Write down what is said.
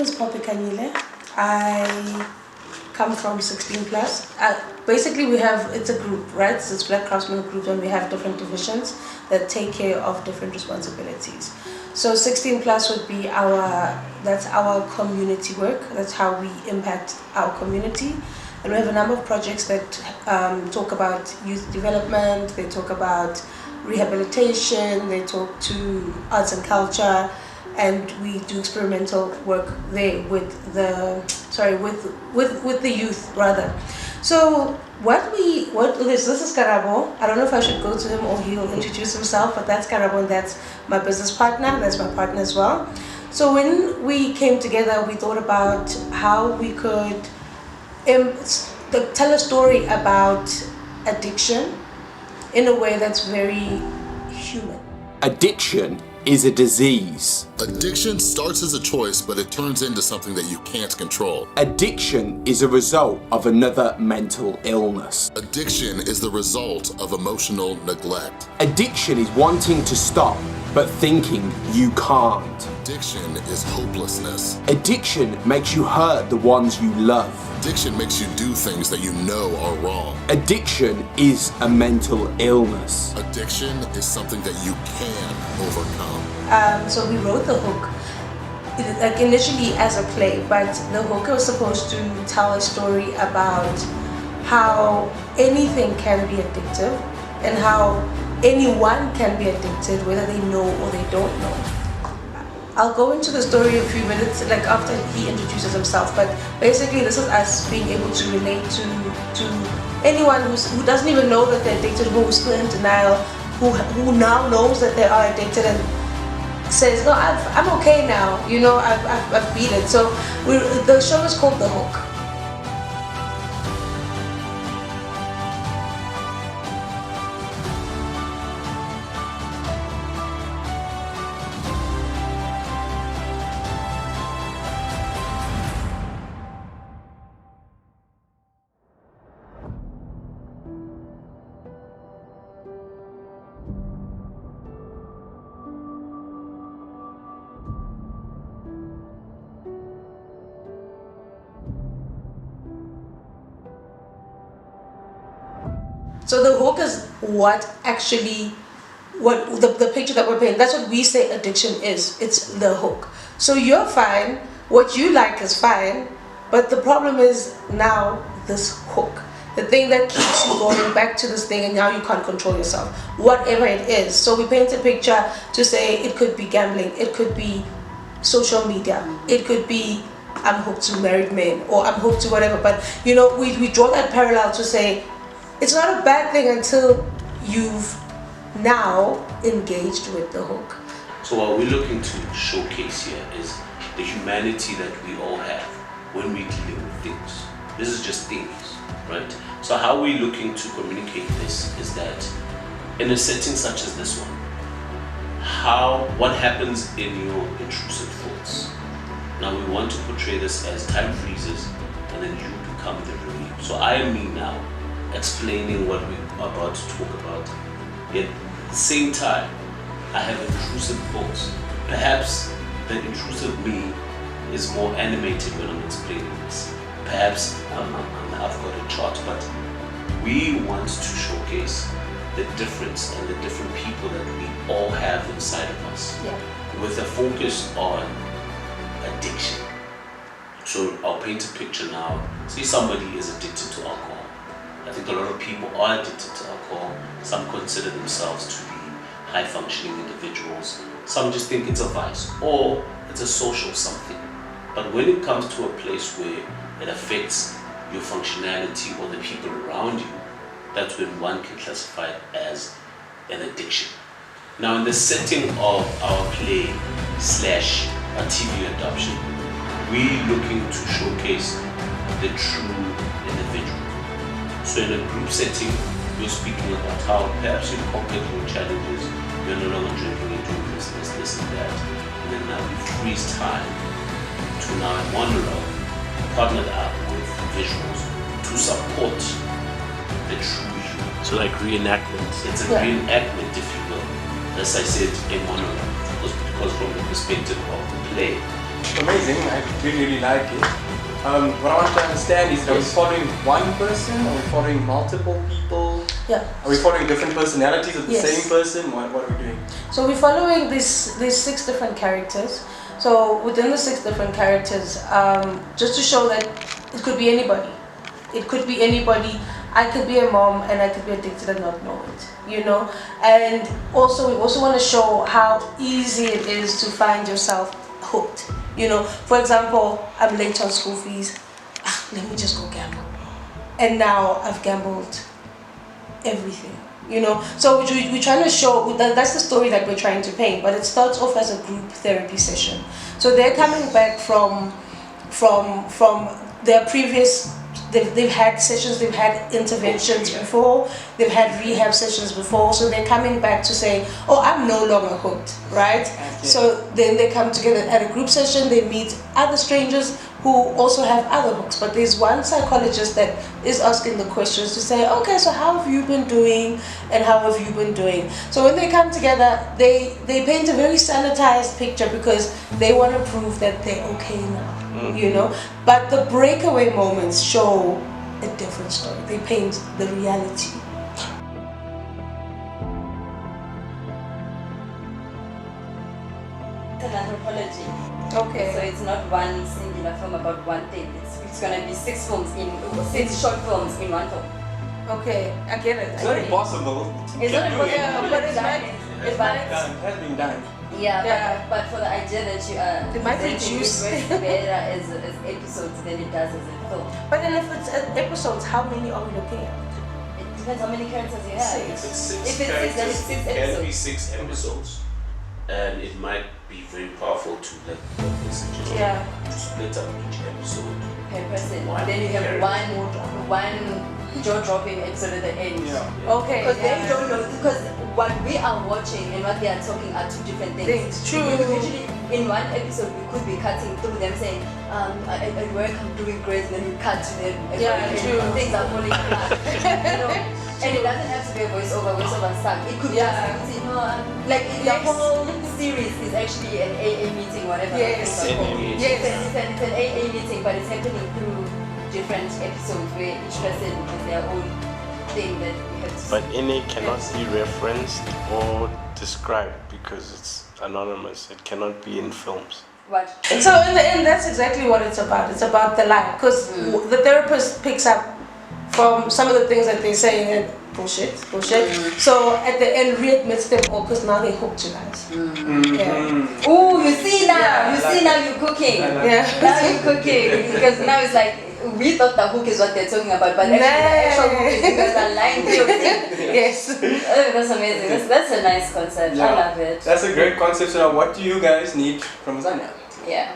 is Poppy Kanyile. I come from 16 plus. Basically, it's a group, right? It's Black Craftsmen group, and we have different divisions that take care of different responsibilities. So 16 plus would be that's our community work. That's how we impact our community. And we have a number of projects that talk about youth development, they talk about rehabilitation, they talk to arts and culture, and we do experimental work there with the youth rather. So this is Karabo. I don't know if I should go to him or he'll introduce himself, but that's Karabo, and that's my business partner. That's my partner as well. So when we came together, we thought about how we could tell a story about addiction in a way that's very human. Addiction is a disease. Addiction starts as a choice, but it turns into something that you can't control. Addiction is a result of another mental illness. Addiction is the result of emotional neglect. Addiction is wanting to stop, but thinking you can't. Addiction is hopelessness. Addiction makes you hurt the ones you love. Addiction makes you do things that you know are wrong. Addiction is a mental illness. Addiction is something that you can overcome. So we wrote the hook initially as a play, but the hook was supposed to tell a story about how anything can be addictive and how anyone can be addicted, whether they know or they don't know. I'll go into the story in a few minutes, like after he introduces himself, but basically this is us being able to relate to anyone who doesn't even know that they're addicted, who's still in denial, who now knows that they are addicted and says, no, I'm okay now, you know, I've beat it. So the show is called The Hook. So the hook is the picture that we're painting. That's what we say addiction is. It's the hook. So you're fine, what you like is fine, but the problem is now this hook. The thing that keeps you going back to this thing, and now you can't control yourself, whatever it is. So we paint a picture to say it could be gambling, it could be social media, it could be I'm hooked to married men, or I'm hooked to whatever. But you know, we draw that parallel to say it's not a bad thing until you've now engaged with the hook. So what we're looking to showcase here is the humanity that we all have when we deal with things. This is just things, right? So how we're looking to communicate this is that in a setting such as this one, what happens in your intrusive thoughts. Now we want to portray this as time freezes and then you become the relief. So I am me now, explaining what we're about to talk about. Yet at the same time, I have intrusive thoughts. Perhaps the intrusive me is more animated when I'm explaining this. Perhaps I've got a chart, but we want to showcase the difference and the different people that we all have inside of us, with a focus on addiction. So I'll paint a picture now. Say somebody is addicted to alcohol. I think a lot of people are addicted to alcohol. Some consider themselves to be high-functioning individuals. Some just think it's a vice or it's a social something. But when it comes to a place where it affects your functionality or the people around you, that's when one can classify it as an addiction. Now in the setting of our play / our TV adoption, we're looking to showcase the true individual. So in a group setting, we're speaking about how perhaps you've conquered your challenges, you're no longer drinking, you're doing this and that. And then now we freeze time to now in monologue, partnered up with visuals to support the true you. So like reenactment. It's a reenactment, if you will. As I said, a monologue. Because from the perspective of the play, amazing. I really like it. What I want to understand is, are we following one person? Are we following multiple people? Yeah. Are we following different personalities of the Yes. same person? What are we doing? So we're following these 6 different characters. So within the 6 different characters, just to show that it could be anybody. It could be anybody. I could be a mom and I could be addicted and not know it, you know. And also we also want to show how easy it is to find yourself hooked. You know, for example, I'm late on school fees. Let me just go gamble. And now I've gambled everything, you know. So we're trying to show that's the story that we're trying to paint, but it starts off as a group therapy session. So they're coming back from their previous. They've had sessions, they've had interventions before, they've had rehab sessions before, so they're coming back to say, oh, I'm no longer hooked, right? So then they come together at a group session, they meet other strangers who also have other hooks, but there's one psychologist that is asking the questions to say, okay, so how have you been doing and how have you been doing? So when they come together, they paint a very sanitized picture because they want to prove that they're okay now. You know, but the breakaway moments show a different story. They paint the reality. It's an anthropology. Okay. So it's not one singular film about one thing. It's gonna be 6 films in 6 short films in one film. Okay, I get it. It's not impossible. It's not impossible, Yeah, but it's done. it might- It has been done. Yeah, Yeah. but for the idea that you are It might presenting reduce. it works better as episodes than it does as a film. But then if it's episodes, how many are we looking at? It depends how many characters you have. 6. If it's 6 If it's 6, then characters, it's 6 it can be episodes. 6 episodes, and it might be very powerful to like Yeah. to split up each episode. Per person. One Then you have character. one jaw-dropping episode at the end. Yeah. Okay. Because they don't know, because what we are watching and what they are talking are 2 different things. Things, true. We could literally, in one episode, we could be cutting through them saying, at work I'm doing great, and then we cut to them. At Yeah, work, and true. Things are falling apart. You know? And it doesn't have to be a voiceover song. It could Yeah. just be, you know, like the Yes. whole series is actually an AA meeting, whatever. Yes. things are called. Yes. It's an AA meeting, but it's happening through different episodes where each person has their own thing that we have to But see. in it cannot be referenced or described because it's anonymous. It cannot be in films. What? And so in the end, that's exactly what it's about. It's about the lie, because the therapist picks up from some of the things that they're saying and bullshit. So at the end, readmits them all because now they hooked you guys. Yeah. Ooh, you see now, Yeah, you see now you're cooking. I like Yeah. Now you're cooking because now it's like we thought the hook is what they're talking about, but actually the actual hook is you guys are lying to yourself. Yes. Oh, that's amazing. That's a nice concept. I love it. That's a great concept. So now what do you guys need from Zanya? Yeah.